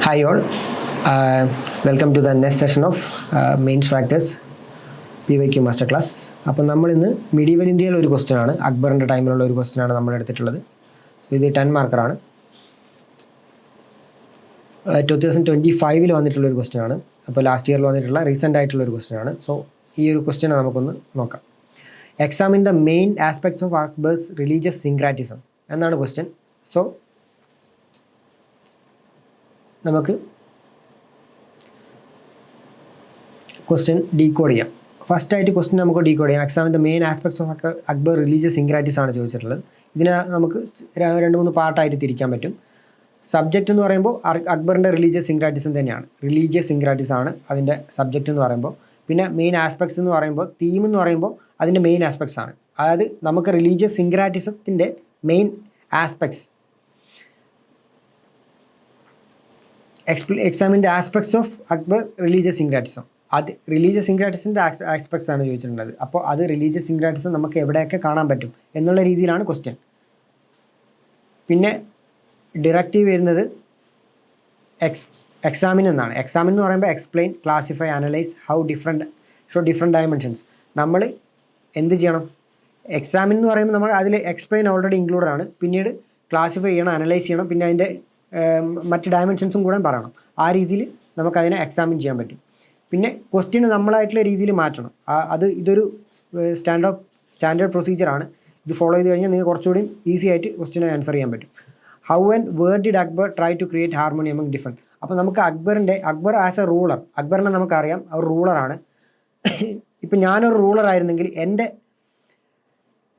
Hi all, welcome to the next session of Mains Factors PYQ Master Class. അപ്പോൾ നമ്മൾ ഇന്ന് medieval ഇന്ത്യയിലെ ഒരു ക്വസ്റ്റ്യൻ ആണ്, അക്ബറിൻ്റെ ടൈമിലുള്ള ഒരു ക്വസ്റ്റ്യൻ ആണ് നമ്മൾ എടുത്തിട്ടുള്ളത്. സോ ഇത് 10 മാർക്കറാണ്. 2025 വന്നിട്ടുള്ളൊരു ക്വസ്റ്റ്യൻ ആണ്. അപ്പോൾ ലാസ്റ്റ് ഇയറിൽ വന്നിട്ടുള്ള റീസെൻ്റ് ആയിട്ടുള്ളൊരു ക്വസ്റ്റ്യൻ ആണ്. സോ ഈ ഒരു ക്വസ്റ്റ്യൻ നമുക്കൊന്ന് നോക്കാം. Examine the main aspects of Akbar's religious syncretism എന്നാണ് ക്വസ്റ്റ്യൻ. സോ നമുക്ക് ക്വസ്റ്റ്യൻ ഡീകോഡ് ചെയ്യാം. ഫസ്റ്റായിട്ട് ക്വസ്റ്റ്യൻ നമുക്ക് ഡീകോഡ് ചെയ്യാം. Examine the main aspects of Akbar religious syncretism ആണ് ചോദിച്ചിട്ടുള്ളത്. ഇതിനെ നമുക്ക് 2-3 പാർട്ടായിട്ട് തിരിക്കാൻ പറ്റും. സബ്ജക്റ്റ് എന്ന് പറയുമ്പോൾ അക്ബറിൻ്റെ റിലീജിയസ് സിൻക്രാറ്റിസം തന്നെയാണ്. റിലീജിയസ് സിൻക്രാറ്റിസ് ആണ് അതിൻ്റെ സബ്ജക്റ്റ് എന്ന് പറയുമ്പോൾ. പിന്നെ മെയിൻ ആസ്പെക്ട്സ് എന്ന് പറയുമ്പോൾ, തീം എന്ന് പറയുമ്പോൾ അതിൻ്റെ മെയിൻ ആസ്പെക്ട്സ് ആണ്. അതായത് നമുക്ക് റിലീജിയസ് സിൻക്രാറ്റിസത്തിൻ്റെ main aspects examine the aspects of Akbar religious syncretism. അത് റിലീജിയസ് സിൻക്രാറ്റിസിൻ്റെ ആസ്പെക്ട്സ് ആണ് ചോദിച്ചിട്ടുള്ളത്. അപ്പോൾ അത് റിലീജിയസ് സിൻക്രാറ്റിസം നമുക്ക് എവിടെയൊക്കെ കാണാൻ പറ്റും എന്നുള്ള രീതിയിലാണ് ക്വസ്റ്റ്യൻ. പിന്നെ ഡിറക്റ്റീവ് വരുന്നത് എക്സാമിൻ എന്നാണ്. എക്സാമിൻ എന്ന് പറയുമ്പോൾ explain, classify, analyse how different dimensions. നമ്മൾ എന്ത് ചെയ്യണം? എക്സാമിൻ എന്ന് പറയുമ്പോൾ നമ്മൾ അതിൽ എക്സ്പ്ലെയിൻ ഓൾറെഡി ഇൻക്ലൂഡഡ് ആണ്. പിന്നീട് ക്ലാസിഫൈ ചെയ്യണം, അനലൈസ് ചെയ്യണം, പിന്നെ അതിൻ്റെ മറ്റ് ഡയമെൻഷൻസും കൂടെ പറയണം. ആ രീതിയിൽ നമുക്കതിനെ എക്സാമിൻ ചെയ്യാൻ പറ്റും. പിന്നെ ക്വസ്റ്റ്യൻ നമ്മളായിട്ടുള്ള രീതിയിൽ മാറ്റണം. ഇതൊരു സ്റ്റാൻഡേർഡ് പ്രൊസീജിയറാണ്. ഇത് ഫോളോ ചെയ്ത് കഴിഞ്ഞാൽ നിങ്ങൾക്ക് കുറച്ചുകൂടി ഈസി ആയിട്ട് ക്വസ്റ്റ്യനെ ആൻസർ ചെയ്യാൻ പറ്റും. How and where did Akbar try to create harmony among different. അപ്പോൾ നമുക്ക് അക്ബർ ആസ് എ റൂളർ, അക്ബറിനെ നമുക്കറിയാം ഒരു റൂളറാണ്. ഇപ്പം ഞാനൊരു റൂളർ ആയിരുന്നെങ്കിൽ എൻ്റെ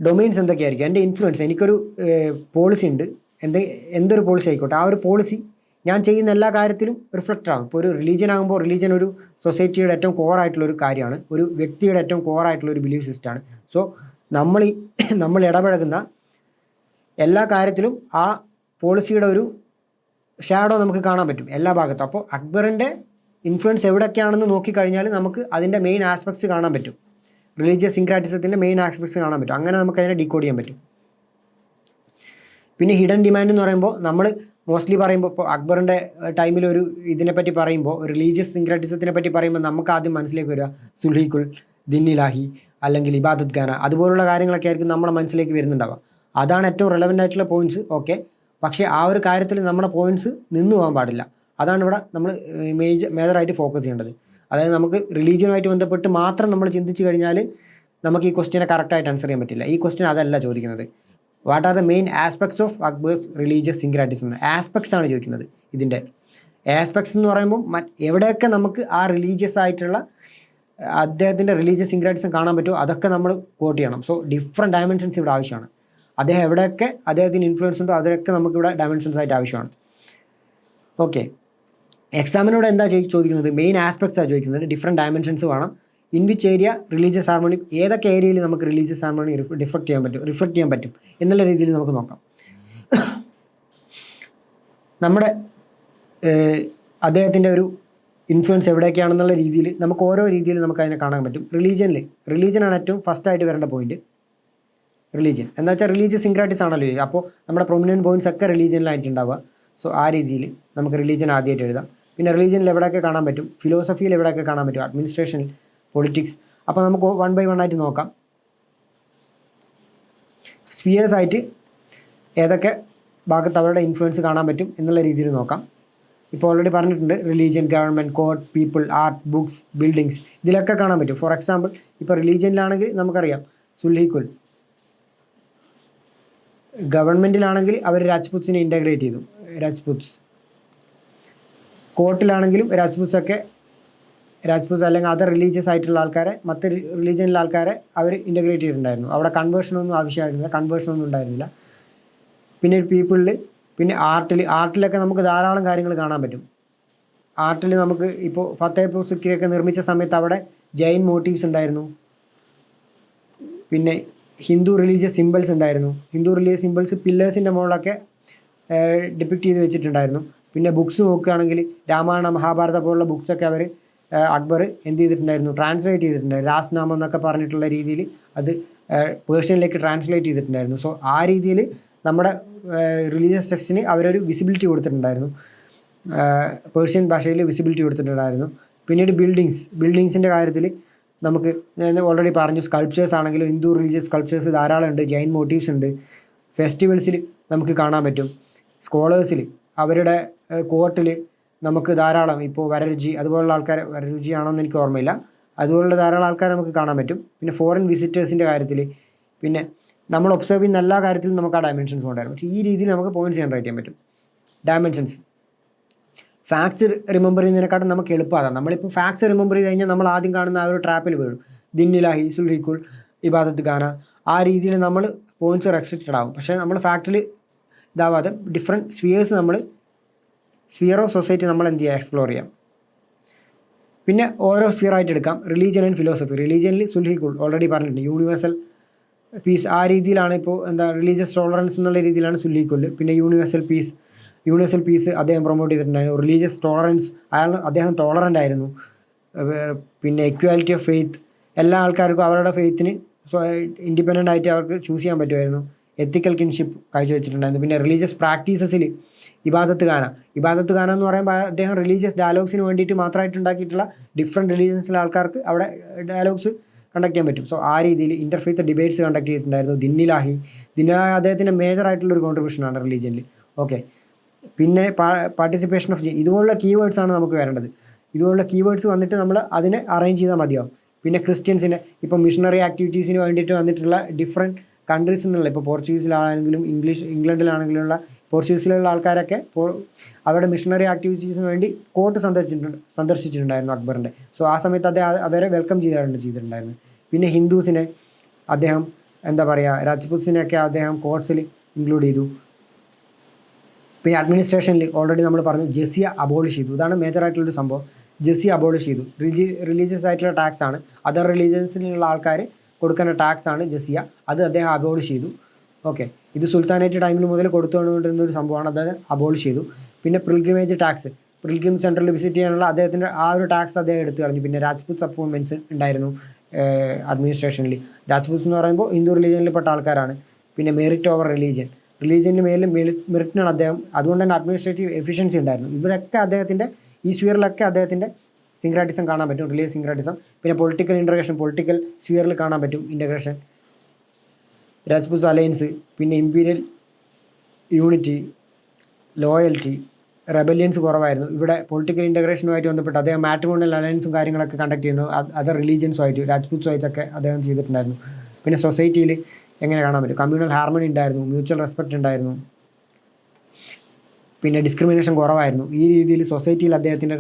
ഡൊമെയിൻസ് എന്തൊക്കെയായിരിക്കും, എൻ്റെ ഇൻഫ്ലുവൻസ്, എനിക്കൊരു പോളിസി ഉണ്ട്, എന്തൊരു പോളിസി ആയിക്കോട്ടെ, ആ ഒരു പോളിസി ഞാൻ ചെയ്യുന്ന എല്ലാ കാര്യത്തിലും റിഫ്ലക്റ്റ് ആകും. ഇപ്പോൾ ഒരു റിലീജിയൻ ആകുമ്പോൾ റിലീജിയൻ ഒരു സൊസൈറ്റിയുടെ ഏറ്റവും കോറായിട്ടുള്ളൊരു കാര്യമാണ്, ഒരു വ്യക്തിയുടെ ഏറ്റവും കോറായിട്ടുള്ളൊരു ബിലീഫ് സിസ്റ്റമാണ്. സോ നമ്മൾ ഇടപഴകുന്ന എല്ലാ കാര്യത്തിലും ആ പോളിസിയുടെ ഒരു ഷാഡോ നമുക്ക് കാണാൻ പറ്റും എല്ലാ ഭാഗത്തും. അപ്പോൾ അക്ബറിൻ്റെ ഇൻഫ്ലുവൻസ് എവിടെയൊക്കെയാണെന്ന് നോക്കിക്കഴിഞ്ഞാൽ നമുക്ക് അതിൻ്റെ മെയിൻ ആസ്പെക്ട്സ് കാണാൻ പറ്റും. റിലീജിയസ് സിൻക്രാറ്റിസത്തിൻ്റെ മെയിൻ ആസ്പെക്ട്സ് കാണാൻ പറ്റും. അങ്ങനെ നമുക്ക് അതിനെ ഡീകോഡ് ചെയ്യാൻ പറ്റും. പിന്നെ ഹിഡൻ ഡിമാൻഡ് എന്ന് പറയുമ്പോൾ നമ്മൾ മോസ്റ്റ്ലി പറയുമ്പോൾ ഇപ്പോൾ അക്ബറിൻ്റെ ടൈമിലൊരു ഇതിനെപ്പറ്റി പറയുമ്പോൾ, റിലീജിയസ് സിൻക്രാറ്റിസത്തിനെ പറ്റി പറയുമ്പോൾ നമുക്ക് ആദ്യം മനസ്സിലേക്ക് വരിക സുൽഹിക്കുൽ, ദിന്നിലാഹി, അല്ലെങ്കിൽ ഇബാദത്ത് ഖാന, അതുപോലുള്ള കാര്യങ്ങളൊക്കെ ആയിരിക്കും നമ്മുടെ മനസ്സിലേക്ക് വരുന്നുണ്ടാവുക. അതാണ് ഏറ്റവും റെലവൻ്റ് ആയിട്ടുള്ള പോയിൻറ്റ്സ്. ഓക്കെ, പക്ഷേ ആ ഒരു കാര്യത്തിൽ നമ്മുടെ പോയിൻറ്റ്സ് നിന്നു പോകാൻ പാടില്ല. അതാണ് ഇവിടെ നമ്മൾ മേജറായിട്ട് ഫോക്കസ് ചെയ്യേണ്ടത്. അതായത് നമുക്ക് റിലീജിയനുമായിട്ട് ബന്ധപ്പെട്ട് മാത്രം നമ്മൾ ചിന്തിച്ച് കഴിഞ്ഞാൽ നമുക്ക് ഈ ക്വസ്റ്റ്യനെ കറക്റ്റായിട്ട് ആൻസർ ചെയ്യാൻ പറ്റില്ല. ഈ ക്വസ്റ്റ്യൻ അതല്ല ചോദിക്കുന്നത്. What are the main aspects of Akbar's religious syncretism? Aspects ആണ് ചോദിക്കുന്നത്. ഇതിൻ്റെ ആസ്പെക്ട്സ് എന്ന് പറയുമ്പോൾ എവിടെയൊക്കെ നമുക്ക് ആ റിലീജിയസ് ആയിട്ടുള്ള അദ്ദേഹത്തിൻ്റെ റിലീജിയസ് സിൻക്രാറ്റിസം കാണാൻ പറ്റുമോ അതൊക്കെ നമ്മൾ കോട്ട് ചെയ്യണം. സോ ഡിഫറെൻറ്റ് ഡയമെൻഷൻസ് ഇവിടെ ആവശ്യമാണ്. അദ്ദേഹം എവിടെയൊക്കെ അദ്ദേഹത്തിന് ഇൻഫ്ലുവൻസ് ഉണ്ടോ അതൊക്കെ നമുക്കിവിടെ ഡയമെൻഷൻസ് ആയിട്ട് ആവശ്യമാണ്. ഓക്കെ, എക്സാമിനോട് എന്താ ചോദിക്കുന്നത്? മെയിൻ ആസ്പെക്ട്സ് ആണ് ചോദിക്കുന്നത്. ഡിഫറെൻറ്റ് ഡയമെൻഷൻസ് വേണം. In which area religious harmony, ഏതൊക്കെ ഏരിയയിൽ നമുക്ക് റിലീജിയസ് ഹാർമണി റിഫ്ലക്റ്റ് ചെയ്യാൻ പറ്റും എന്നുള്ള രീതിയിൽ നമുക്ക് നോക്കാം. നമ്മുടെ അദ്ദേഹത്തിൻ്റെ ഒരു ഇൻഫ്ലുവൻസ് എവിടെയൊക്കെയാണെന്നുള്ള രീതിയിൽ നമുക്ക് ഓരോ രീതിയിൽ നമുക്ക് അതിനെ കാണാൻ പറ്റും. റിലീജിയനാണ് ഏറ്റവും ഫസ്റ്റായിട്ട് വരേണ്ട പോയിന്റ്. റിലീജിയൻ എന്താ വെച്ചാൽ റിലീജിയസ് സിൻക്രാറ്റിസ് ആണല്ലോ. അപ്പോൾ നമ്മുടെ പ്രൊമിനൻറ്റ് പോയിന്റ്സ് ഒക്കെ റിലീജിയനിലായിരിക്കും ഉണ്ടാവുക. സോ ആ രീതിയിൽ നമുക്ക് റിലീജിയൻ ആദ്യമായിട്ട് എഴുതാം. പിന്നെ റിലീജിയനിൽ എവിടെയൊക്കെ കാണാൻ പറ്റും, ഫിലോസഫിയിൽ എവിടെയൊക്കെ കാണാൻ പറ്റും, അഡ്മിനിസ്ട്രേഷനിൽ, പൊളിറ്റിക്സ്. അപ്പോൾ നമുക്ക് 1 by 1 ആയിട്ട് നോക്കാം. സ്പിയേഴ്സ് ആയിട്ട് ഏതൊക്കെ ഭാഗത്ത് അവരുടെ ഇൻഫ്ലുവൻസ് കാണാൻ പറ്റും എന്നുള്ള രീതിയിൽ നോക്കാം. ഇപ്പോൾ ഓൾറെഡി പറഞ്ഞിട്ടുണ്ട്, religion, government, court, people, art, books, buildings, ഇതിലൊക്കെ കാണാൻ പറ്റും. ഫോർ എക്സാമ്പിൾ ഇപ്പോൾ റിലീജിയനിലാണെങ്കിൽ നമുക്കറിയാം സുൽഹിക്കുൽ, ഗവൺമെൻറ്റിലാണെങ്കിൽ അവർ രാജ്പുത്സിനെ ഇൻ്റഗ്രേറ്റ് ചെയ്തു, രാജ്പുത്സ്. കോർട്ടിലാണെങ്കിലും രാജ്പുത്സ് അല്ലെങ്കിൽ അതർ റിലീജിയസ് ആയിട്ടുള്ള ആൾക്കാരെ, മറ്റ് റിലീജിയനിലെ ആൾക്കാരെ അവർ ഇൻ്റഗ്രേറ്റ് ചെയ്തിട്ടുണ്ടായിരുന്നു. അവിടെ കൺവേർഷനൊന്നും ആവശ്യമായിരുന്നില്ല, കൺവേർഷനൊന്നും ഉണ്ടായിരുന്നില്ല. പിന്നെ പീപ്പിളിൽ, പിന്നെ ആർട്ടിലൊക്കെ നമുക്ക് ധാരാളം കാര്യങ്ങൾ കാണാൻ പറ്റും. ആർട്ടിൽ നമുക്ക് ഇപ്പോൾ ഫത്തേപൂർ സിക്രിയൊക്കെ നിർമ്മിച്ച സമയത്ത് അവിടെ ജൈൻ മോട്ടീവ്സ് ഉണ്ടായിരുന്നു. പിന്നെ ഹിന്ദു റിലീജിയസ് സിമ്പിൾസ് ഉണ്ടായിരുന്നു. ഹിന്ദു റിലീജിയസ് സിമ്പിൾസ് പില്ലേഴ്സിൻ്റെ മുകളിലൊക്കെ ഡിപ്പിക്റ്റ് ചെയ്ത് വെച്ചിട്ടുണ്ടായിരുന്നു. പിന്നെ ബുക്സ് നോക്കുകയാണെങ്കിൽ രാമായണ, മഹാഭാരത പോലുള്ള ബുക്സൊക്കെ അക്ബർ എന്ത് ചെയ്തിട്ടുണ്ടായിരുന്നു? ട്രാൻസ്ലേറ്റ് ചെയ്തിട്ടുണ്ടായിരുന്നു. രാസ്നാമം എന്നൊക്കെ പറഞ്ഞിട്ടുള്ള രീതിയിൽ അത് പേർഷ്യനിലേക്ക് ട്രാൻസ്ലേറ്റ് ചെയ്തിട്ടുണ്ടായിരുന്നു. സോ ആ രീതിയിൽ നമ്മുടെ റിലീജിയസ് ടെക്സ്റ്റിന് അവരൊരു വിസിബിലിറ്റി കൊടുത്തിട്ടുണ്ടായിരുന്നു. പേർഷ്യൻ ഭാഷയിൽ വിസിബിലിറ്റി കൊടുത്തിട്ടുണ്ടായിരുന്നു. പിന്നീട് ബിൽഡിങ്സിൻ്റെ കാര്യത്തിൽ നമുക്ക് ഞാൻ ഓൾറെഡി പറഞ്ഞു, സ്കൾപ്ചേഴ്സ് ആണെങ്കിലും ഹിന്ദു റിലീജിയസ് സ്കൾപ്ചേഴ്സ് ധാരാളം ഉണ്ട്, ജൈൻ മോട്ടീവ്സ് ഉണ്ട്. ഫെസ്റ്റിവൽസിൽ നമുക്ക് കാണാൻ പറ്റും. സ്കോളേഴ്സിൽ അവരുടെ കോർട്ടിൽ നമുക്ക് ധാരാളം ഇപ്പോൾ വരരുചി അതുപോലുള്ള ആൾക്കാർ, വരരുചിയാണോന്ന് എനിക്ക് ഓർമ്മയില്ല, അതുപോലുള്ള ധാരാളം ആൾക്കാർ നമുക്ക് കാണാൻ പറ്റും. പിന്നെ ഫോറിൻ വിസിറ്റേഴ്സിൻ്റെ കാര്യത്തിൽ, പിന്നെ നമ്മൾ ഒബ്സർവ് ചെയ്യുന്ന എല്ലാ കാര്യത്തിലും നമുക്ക് ആ ഡയമെൻഷൻസ് കൊണ്ടുവരാം. പക്ഷേ ഈ രീതിയിൽ നമുക്ക് പോയിന്റ്സ് ജനറേറ്റ് ചെയ്യാൻ പറ്റും. ഡയമെൻഷൻസ് ഫാക്ട്സ് റിമെമ്പർ ചെയ്യുന്നതിനെക്കാട്ടും നമുക്ക് എളുപ്പമാണ്. നമ്മളിപ്പോൾ ഫാക്ട്സ് റിമെമ്പർ ചെയ്ത് കഴിഞ്ഞാൽ നമ്മൾ ആദ്യം കാണുന്ന ആ ഒരു ട്രാപ്പിൽ വീഴും. ദിന്നിലാഹി, സുൽഹിക്കുൽ, ഇബാദത്ത് ഖാന, ആ രീതിയിൽ നമ്മൾ പോയിന്റ്സ് റെസ്ട്രിക്റ്റഡ് ആവും. പക്ഷേ നമ്മൾ ഫാക്റ്റിൽ ഇതാവാതെ ഡിഫറെൻറ്റ് സ്ഫിയർ ഓഫ് സൊസൈറ്റി നമ്മൾ എന്ത് ചെയ്യുക, എക്സ്പ്ലോർ ചെയ്യാം. പിന്നെ ഓരോ സ്ഫിയർ ആയിട്ട് എടുക്കാം. Religion and philosophy. റിലീജിയനിൽ സുൽഹിക്കുൽ ഓൾറെഡി പറഞ്ഞിട്ടുണ്ട്, യൂണിവേഴ്സൽ പീസ്, ആ രീതിയിലാണ്. ഇപ്പോൾ റിലീജിയസ് ടോളറൻസ് എന്നുള്ള രീതിയിലാണ് സുൽഹിക്കുൽ. പിന്നെ യൂണിവേഴ്സൽ പീസ് അദ്ദേഹം പ്രൊമോട്ട് ചെയ്തിട്ടുണ്ടായിരുന്നു. റിലീജിയസ് ടോളറൻസ്, അദ്ദേഹം ടോളറൻ്റ് ആയിരുന്നു. പിന്നെ ഇക്വാലിറ്റി ഓഫ് ഫെയ്ത്ത്, എല്ലാ ആൾക്കാർക്കും അവരുടെ ഫെയ്ത്തിന് ഇൻഡിപെൻഡൻ്റ് ആയിട്ട് അവർക്ക് ചൂസ് ചെയ്യാൻ പറ്റുമായിരുന്നു. എത്തിക്കൽ കിൻഷിപ്പ് കാഴ്ചവെച്ചിട്ടുണ്ടായിരുന്നു. പിന്നെ റിലീജിയസ് പ്രാക്ടീസസിൽ ഇബാദത്ത് ഖാന എന്ന് പറയുമ്പോൾ അദ്ദേഹം റിലീജിയസ് ഡയലോഗ്സിന് വേണ്ടിയിട്ട് മാത്രമായിട്ട് ഉണ്ടാക്കിയിട്ടുള്ള ഡിഫറെൻറ്റ് റിലീജിയൻസിലെ ആൾക്കാർക്ക് അവിടെ ഡയലോഗ്സ് കണ്ടക്ട് ചെയ്യാൻ പറ്റും. സോ ആ രീതിയിൽ ഇൻ്റർഫെയ്ത്ത് ഡിബേറ്റ്സ് കണ്ടക്ട് ചെയ്തിട്ടുണ്ടായിരുന്നു. ദിന്നിലാഹി അദ്ദേഹത്തിൻ്റെ മേജർ ആയിട്ടുള്ളൊരു കോൺട്രിബ്യൂഷനാണ് റിലീജിയനിൽ. ഓക്കെ, പിന്നെ പാർട്ടിസിപ്പേഷൻ ഓഫ് ഇതുപോലുള്ള കീവേഡ്സാണ് നമുക്ക് വരേണ്ടത്. ഇതുപോലുള്ള കീവേഡ്സ് വന്നിട്ട് നമ്മൾ അതിനെ അറേഞ്ച് ചെയ്താൽ മതിയാവും. പിന്നെ ക്രിസ്ത്യൻസിനെ ഇപ്പോൾ മിഷണറി ആക്ടിവിറ്റീസിന് വേണ്ടിയിട്ട് വന്നിട്ടുള്ള ഡിഫറെൻറ്റ് കൺട്രീസിൽ നിന്നുള്ള, ഇപ്പോൾ പോർച്ചുഗീസിലാണെങ്കിലും ഇംഗ്ലണ്ടിലാണെങ്കിലുള്ള പോർച്ചുഗീസിലുള്ള ആൾക്കാരൊക്കെ അവരുടെ മിഷണറി ആക്ടിവിറ്റീസിന് വേണ്ടി കോർട്ട് സന്ദർശിച്ചിട്ടുണ്ടായിരുന്നു അക്ബറിൻ്റെ. സോ ആ സമയത്ത് അവരെ വെൽക്കം ചെയ്തിട്ടുണ്ടായിരുന്നു. പിന്നെ ഹിന്ദുസിനെ അദ്ദേഹം എന്താ പറയുക, രാജ്പുത്സിനെയൊക്കെ അദ്ദേഹം കോർട്സിൽ ഇൻക്ലൂഡ് ചെയ്തു. പിന്നെ അഡ്മിനിസ്ട്രേഷനിൽ ഓൾറെഡി നമ്മൾ പറഞ്ഞു, ജസിയ അബോളിഷ് ചെയ്തു. ഇതാണ് മേജറായിട്ടുള്ളൊരു സംഭവം. ജസിയ അബോളിഷ് ചെയ്തു. റിലീജിയസ് ആയിട്ടുള്ള ടാക്സ് ആണ്, അതർ റിലീജിയൻസിലുള്ള ആൾക്കാർ കൊടുക്കേണ്ട ടാക്സ് ആണ് ജസിയ, അത് അദ്ദേഹം അബോളിഷ് ചെയ്തു. ഓക്കെ, ഇത് സുൽത്താനേറ്റ് ടൈമിൽ മുതൽ കൊടുത്തുകൊണ്ടിരുന്ന ഒരു സംഭവമാണ്, അത് അബോളിഷ് ചെയ്തു. പിന്നെ പിൽഗ്രിമേജ് ടാക്സ്, പിൽഗ്രിം സെൻറ്ററിൽ വിസിറ്റ് ചെയ്യാനുള്ള അദ്ദേഹത്തിൻ്റെ ആ ഒരു ടാക്സ് അദ്ദേഹം എടുത്തു കളഞ്ഞു. പിന്നെ രാജ്പുത് അപ്പോയിൻമെൻറ്റ്സ് ഉണ്ടായിരുന്നു അഡ്മിനിസ്ട്രേഷനിൽ. രാജ്പുത്ത് എന്ന് പറയുമ്പോൾ ഹിന്ദു റിലീജിയനിൽപ്പെട്ട ആൾക്കാരാണ്. പിന്നെ മെറിറ്റ് ഓവർ റിലീജിയന് മേലും മെറിറ്റിനാണ് അദ്ദേഹം. അതുകൊണ്ട് തന്നെ അഡ്മിനിസ്ട്രേറ്റീവ് എഫിഷ്യൻസി ഉണ്ടായിരുന്നു. ഇവരൊക്കെ അദ്ദേഹത്തിൻ്റെ ഈ സ്ഫിയറിലൊക്കെ അദ്ദേഹത്തിൻ്റെ സിങ്ക്രാറ്റിസം കാണാൻ പറ്റും, റിലീജിയസ് സിങ്ക്രാറ്റിസം. പിന്നെ പൊളിറ്റിക്കൽ സ്ഫിയറിൽ കാണാൻ പറ്റും ഇൻ്റഗ്രേഷൻ, രാജ്പുത് അലയൻസ്, പിന്നെ ഇമ്പീരിയൽ യൂണിറ്റി, ലോയൽറ്റി, റെബല്യൻസ് കുറവായിരുന്നു. ഇവിടെ പൊളിറ്റിക്കൽ ഇൻ്റഗ്രേഷനുമായിട്ട് ബന്ധപ്പെട്ട് അദ്ദേഹം മാട്രിമോണിയൽ അലയൻസും കാര്യങ്ങളൊക്കെ കണ്ടക്ട് ചെയ്യുന്നു അതർ റിലീജിയൻസുമായിട്ട്, രാജ്പുത്സുമായിട്ടൊക്കെ അദ്ദേഹം ചെയ്തിട്ടുണ്ടായിരുന്നു. പിന്നെ സൊസൈറ്റിയിൽ എങ്ങനെ കാണാൻ പറ്റും, കമ്മ്യൂണൽ ഹാർമണി ഉണ്ടായിരുന്നു, മ്യൂച്വൽ റെസ്പെക്റ്റ് ഉണ്ടായിരുന്നു, പിന്നെ ഡിസ്ക്രിമിനേഷൻ കുറവായിരുന്നു. ഈ രീതിയിൽ സൊസൈറ്റിയിൽ അദ്ദേഹത്തിൻ്റെ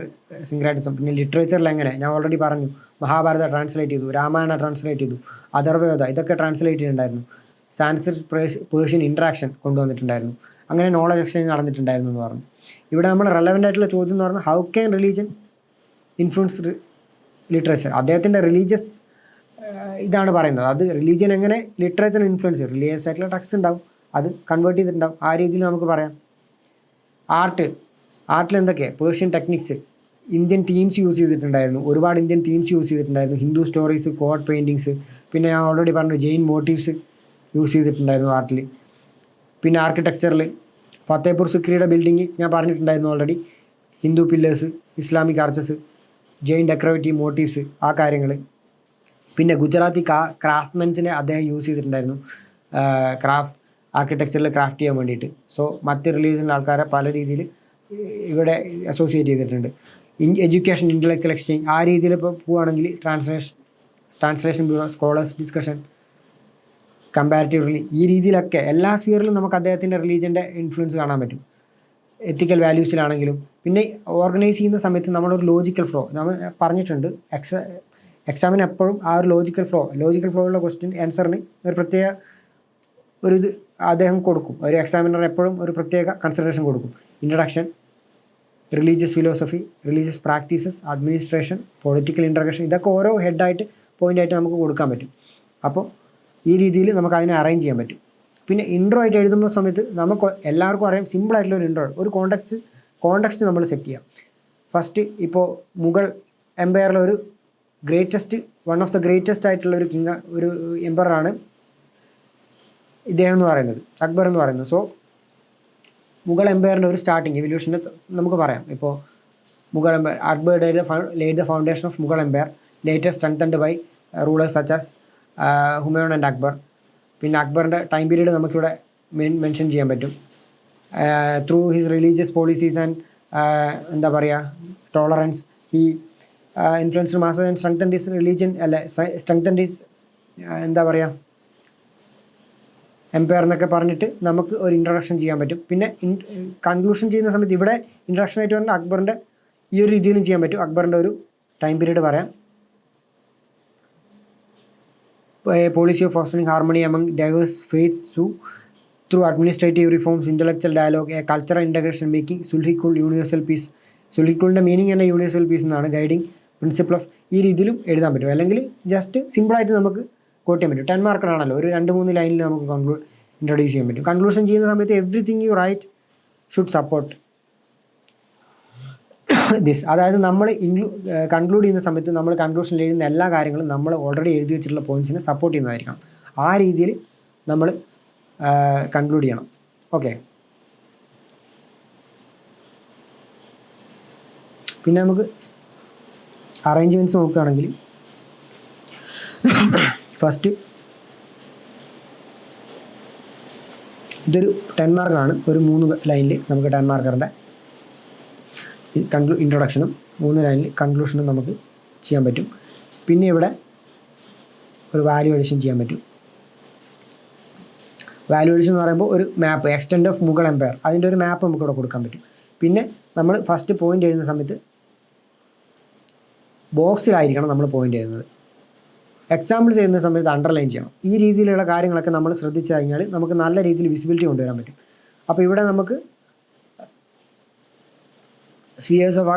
സിങ്ക്രാറ്റിസം. പിന്നെ ലിറ്ററേച്ചറിൽ എങ്ങനെ, ഞാൻ ഓൾറെഡി പറഞ്ഞു, മഹാഭാരത ട്രാൻസ്ലേറ്റ് ചെയ്തു, രാമായണ ട്രാൻസ്ലേറ്റ് ചെയ്തു, അഥർവവേദ ഇതൊക്കെ ട്രാൻസ്ലേറ്റ് ചെയ്തിട്ടുണ്ടായിരുന്നു. സാൻസ്ക്രിറ്റ് പേർഷ്യൻ ഇൻട്രാക്ഷൻ കൊണ്ടുവന്നിട്ടുണ്ടായിരുന്നു. അങ്ങനെ നോളജ് എക്സ്ചേഞ്ച് നടന്നിട്ടുണ്ടായിരുന്നു എന്ന് പറഞ്ഞു. ഇവിടെ നമ്മൾ റെലവൻ്റ് ആയിട്ടുള്ള ചോദ്യം എന്ന് പറഞ്ഞാൽ, how can religion influence literature. അദ്ദേഹത്തിൻ്റെ റിലീജിയസ് ഇതാണ് പറയുന്നത്. അത് റിലീജിയൻ എങ്ങനെ ലിറ്ററേച്ചർ ഇൻഫ്ലുവൻസ് ചെയ്യും, റിലീജിയസ് ആയിട്ടുള്ള ടെക്സ്റ്റ് ഉണ്ടാവും, അത് കൺവേർട്ട് ചെയ്തിട്ടുണ്ടാവും. ആ രീതിയിൽ നമുക്ക് പറയാം. ആർട്ടിൽ എന്തൊക്കെ, Persian techniques, Indian themes use ചെയ്തിട്ടുണ്ടായിരുന്നു, ഒരുപാട് ഇന്ത്യൻ തീംസ് യൂസ് ചെയ്തിട്ടുണ്ടായിരുന്നു. ഹിന്ദു സ്റ്റോറീസ്, കോഡ് പെയിൻറ്റിങ്സ്, പിന്നെ ഞാൻ ഓൾറെഡി പറഞ്ഞു ജെയിൻ മോട്ടീവ്സ് യൂസ് ചെയ്തിട്ടുണ്ടായിരുന്നു ആർട്ടിൽ. പിന്നെ ആർക്കിടെക്ചറിൽ ഫത്തേപൂർ സിക്രിയുടെ ബിൽഡിങ് ഞാൻ പറഞ്ഞിട്ടുണ്ടായിരുന്നു already, Hindu pillars, Islamic arches, Jain decorative motives, ആ കാര്യങ്ങൾ. പിന്നെ ഗുജറാത്തി ക്രാഫ്റ്റ്മെൻസിനെ അദ്ദേഹം യൂസ് ചെയ്തിട്ടുണ്ടായിരുന്നു ആർക്കിടെക്ചറിൽ ക്രാഫ്റ്റ് ചെയ്യാൻ വേണ്ടിയിട്ട്. സോ മറ്റ് റിലീജിയൻ ആൾക്കാരെ പല രീതിയിൽ ഇവിടെ ചെയ്തിട്ടുണ്ട്. എഡ്യൂക്കേഷൻ, ഇൻ്റലക്ച്വൽ എക്സ്ചേഞ്ച്, ആ രീതിയിൽ ഇപ്പോൾ പോവുകയാണെങ്കിൽ translation bureau, scholars discussion, comparatively, ഈ രീതിയിലൊക്കെ എല്ലാ സ്ഫിയറിലും നമുക്ക് അദ്ദേഹത്തിൻ്റെ റിലീജിയൻ്റെ ഇൻഫ്ലുവൻസ് കാണാൻ പറ്റും. എത്തിക്കൽ വാല്യൂസിലാണെങ്കിലും. പിന്നെ ഓർഗനൈസ് ചെയ്യുന്ന സമയത്ത് നമ്മളൊരു ലോജിക്കൽ ഫ്ലോ നമ്മൾ പറഞ്ഞിട്ടുണ്ട്. എക്സാമിന് എപ്പോഴും ആ ഒരു ലോജിക്കൽ ഫ്ലോയുള്ള ക്വസ്റ്റ്യൻ ആൻസറിന് ഒരു പ്രത്യേക ഇത് അദ്ദേഹം കൊടുക്കും. ഒരു എക്സാമിനർ എപ്പോഴും ഒരു പ്രത്യേക കൺസിഡറേഷൻ കൊടുക്കും. Introduction, religious philosophy, religious practices, administration, political interrogation, ഇതൊക്കെ ഓരോ ഹെഡായിട്ട് പോയിൻ്റായിട്ട് നമുക്ക് കൊടുക്കാൻ പറ്റും. അപ്പോൾ ഈ രീതിയിൽ നമുക്ക് അതിനെ അറേഞ്ച് ചെയ്യാൻ പറ്റും. പിന്നെ ഇൻട്രോ ആയിട്ട് എഴുതുന്ന സമയത്ത് നമുക്ക് എല്ലാവർക്കും അറിയാം, സിമ്പിളായിട്ടുള്ള ഒരു ഇൻട്രോ, ഒരു കോണ്ടെക്സ്റ്റ് നമ്മൾ സെറ്റ് ചെയ്യാം. ഫസ്റ്റ് ഇപ്പോൾ മുഗൾ എംപയറിലെ ഒരു വൺ ഓഫ് ദ ഗ്രേറ്റസ്റ്റ് ആയിട്ടുള്ള ഒരു എംപയറാണ് ഇദ്ദേഹം എന്ന് പറയുന്നത്, അക്ബർ എന്ന് പറയുന്നത്. സോ മുഗൾ എംപയറിൻ്റെ ഒരു സ്റ്റാർട്ടിങ് എവല്യൂഷനെ നമുക്ക് പറയാം. ഇപ്പോൾ Mughal empire, Akbar laid the foundation of Mughal Empire, later strengthened by rulers such as Humayun and Akbar. പിന്നെ അക്ബറിൻ്റെ ടൈം പീരീഡ് നമുക്കിവിടെ മെൻഷൻ ചെയ്യാൻ പറ്റും. Through his religious policies and എന്താ പറയുക ടോളറൻസ് ഈ influence masses and strengthened his religion അല്ല സ്ട്രെങ്തൻഡ് ഹിസ് എന്താ പറയുക എംപയർ എന്നൊക്കെ പറഞ്ഞിട്ട് നമുക്ക് ഒരു ഇൻട്രൊഡക്ഷൻ ചെയ്യാൻ പറ്റും. പിന്നെ കൺക്ലൂഷൻ ചെയ്യുന്ന സമയത്ത് ഇവിടെ ഇൻട്രൊഡക്ഷൻ ആയിട്ട് പറഞ്ഞാൽ അക്ബറിൻ്റെ ഈ ഒരു രീതിയിലും ചെയ്യാൻ പറ്റും. അക്ബറിൻ്റെ ഒരു ടൈം പീരീഡ് പറയാം. Policy of fostering harmony among diverse faiths through administrative reforms, intellectual dialogue, cultural integration, making സുൽഹിക്കുൾ യൂണിവേഴ്സൽ പീസ്. സുൽഹിക്കുളിൻ്റെ മീനിങ് തന്നെ യൂണിവേഴ്സൽ പീസ് എന്നാണ്. ഗൈഡിങ് പ്രിൻസിപ്പിൾ ഓഫ് ഈ രീതിയിലും എഴുതാൻ പറ്റും. അല്ലെങ്കിൽ ജസ്റ്റ് സിമ്പിളായിട്ട് നമുക്ക് കോട്ട് ചെയ്യാൻ പറ്റും. 10 മാർക്കിനാണല്ലോ, ഒരു 2-3 ലൈനിൽ നമുക്ക് ഇൻട്രൊഡ്യൂസ് ചെയ്യാൻ പറ്റും. കൺക്ലൂഷൻ ചെയ്യുന്ന സമയത്ത് everything you write should support this. അതായത് നമ്മൾ കൺക്ലൂഡ് ചെയ്യുന്ന സമയത്ത് നമ്മൾ കൺക്ലൂഷനിൽ എഴുതുന്ന എല്ലാ കാര്യങ്ങളും നമ്മൾ ഓൾറെഡി എഴുതി വെച്ചിട്ടുള്ള പോയിൻറ്റ്സിനെ സപ്പോർട്ട് ചെയ്യുന്നതായിരിക്കണം. ആ രീതിയിൽ നമ്മൾ കൺക്ലൂഡ് ചെയ്യണം. ഓക്കെ. പിന്നെ നമുക്ക് അറേഞ്ച്മെൻറ്റ്സ് നോക്കുകയാണെങ്കിൽ ഫസ്റ്റ് ഇതൊരു 10 മാർക്കാണ്. ഒരു 3 ലൈനിൽ നമുക്ക് 10 മാർക്കറിൻ്റെ ഇൻട്രൊഡക്ഷനും 3 ലൈനിൽ കൺക്ലൂഷനും നമുക്ക് ചെയ്യാൻ പറ്റും. പിന്നെ ഇവിടെ ഒരു വാല്യൂ അഡീഷൻ ചെയ്യാൻ പറ്റും. വാല്യൂ അഡീഷൻ എന്ന് പറയുമ്പോൾ ഒരു മാപ്പ്, എക്സ്റ്റെൻഡ് ഓഫ് മുഗൾ എംപയർ, അതിൻ്റെ ഒരു മാപ്പ് നമുക്ക് ഇവിടെ കൊടുക്കാൻ പറ്റും. പിന്നെ നമ്മൾ ഫസ്റ്റ് പോയിൻ്റ് എഴുതുന്ന സമയത്ത് ബോക്സിലായിരിക്കണം നമ്മൾ പോയിൻ്റ് എഴുതുന്നത്. എക്സാമ്പിൾ ചെയ്യുന്ന സമയത്ത് അണ്ടർലൈൻ ചെയ്യണം. ഈ രീതിയിലുള്ള കാര്യങ്ങളൊക്കെ നമ്മൾ ശ്രദ്ധിച്ചു കഴിഞ്ഞാൽ നമുക്ക് നല്ല രീതിയിൽ വിസിബിലിറ്റി കൊണ്ടുവരാൻ പറ്റും. അപ്പോൾ ഇവിടെ നമുക്ക് സ്ഫിയേഴ്സ് ഓഫ്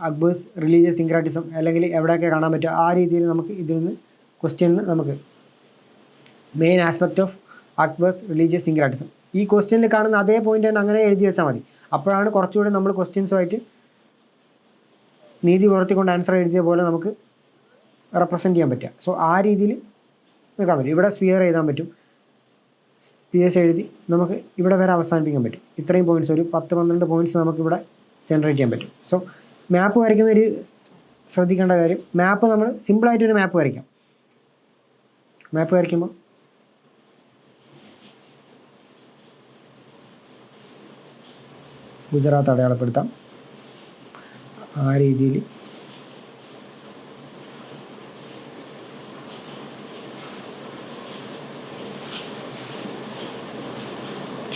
അക്ബേഴ്സ് റിലീജിയസ് സിൻക്രാറ്റിസം അല്ലെങ്കിൽ എവിടെയൊക്കെ കാണാൻ പറ്റും ആ രീതിയിൽ നമുക്ക് ഇതിൽ നിന്ന് ക്വസ്റ്റ്യനിൽ നമുക്ക് main aspect of Akbar's religious syncretism ഈ ക്വസ്റ്റ്യനിൽ കാണുന്ന അതേ പോയിൻ്റ് തന്നെ അങ്ങനെ എഴുതി വെച്ചാൽ മതി. അപ്പോഴാണ് കുറച്ചുകൂടി നമ്മൾ ക്വസ്റ്റ്യൻസുമായിട്ട് നീതി പുലർത്തിക്കൊണ്ട് ആൻസർ എഴുതിയ പോലെ നമുക്ക് റെപ്രസെൻറ്റ് ചെയ്യാൻ പറ്റുക. സോ ആ രീതിയിൽ നിൽക്കാൻ പറ്റും. ഇവിടെ സ്ഫിയർ എഴുതാൻ പറ്റും. സ്ഫിയേഴ്സ് എഴുതി നമുക്ക് ഇവിടെ വരെ അവസാനിപ്പിക്കാൻ പറ്റും. ഇത്രയും പോയിൻറ്റ്സ് ഒരു 10-12 പോയിൻറ്റ്സ് നമുക്കിവിടെ ജനറേറ്റ് ചെയ്യാൻ പറ്റും. സോ മാപ്പ് വരയ്ക്കുന്നൊരു ശ്രദ്ധിക്കേണ്ട കാര്യം, മാപ്പ് നമ്മൾ സിമ്പിളായിട്ടൊരു മാപ്പ് വരയ്ക്കാം. മാപ്പ് വരയ്ക്കുമ്പോൾ ഗുജറാത്ത് അടയാളപ്പെടുത്താം. ആ രീതിയിൽ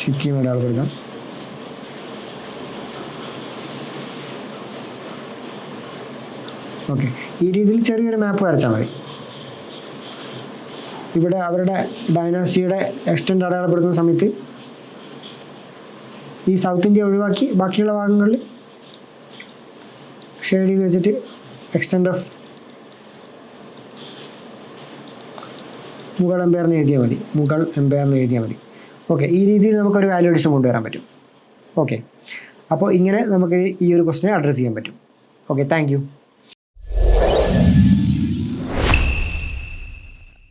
സിക്കിം അടയാളപ്പെടുത്താം. ഓക്കെ, ഈ രീതിയിൽ ചെറിയൊരു മാപ്പ് വരച്ചാൽ മതി. ഇവിടെ അവരുടെ ഡൈനാസ്റ്റിയുടെ എക്സ്റ്റെൻഡ് അടയാളപ്പെടുത്തുന്ന സമയത്ത് ഈ സൗത്ത് ഇന്ത്യ ഒഴിവാക്കി ബാക്കിയുള്ള ഭാഗങ്ങളിൽ ഷെയ്ഡ് ചെയ്ത് വെച്ചിട്ട് എക്സ്റ്റെൻഡ് ഓഫ് മുഗൾ എംപയർ എന്ന് എഴുതിയാൽ മതി. ഓക്കെ, ഈ രീതിയിൽ നമുക്കൊരു വാല്യൂ അഡീഷൻ കൊണ്ടുവരാൻ പറ്റും. ഓക്കെ, അപ്പോൾ ഇങ്ങനെ നമുക്ക് ഈ ഒരു ക്വസ്റ്റിനെ അഡ്രസ്സ് ചെയ്യാൻ പറ്റും. Okay, thank you.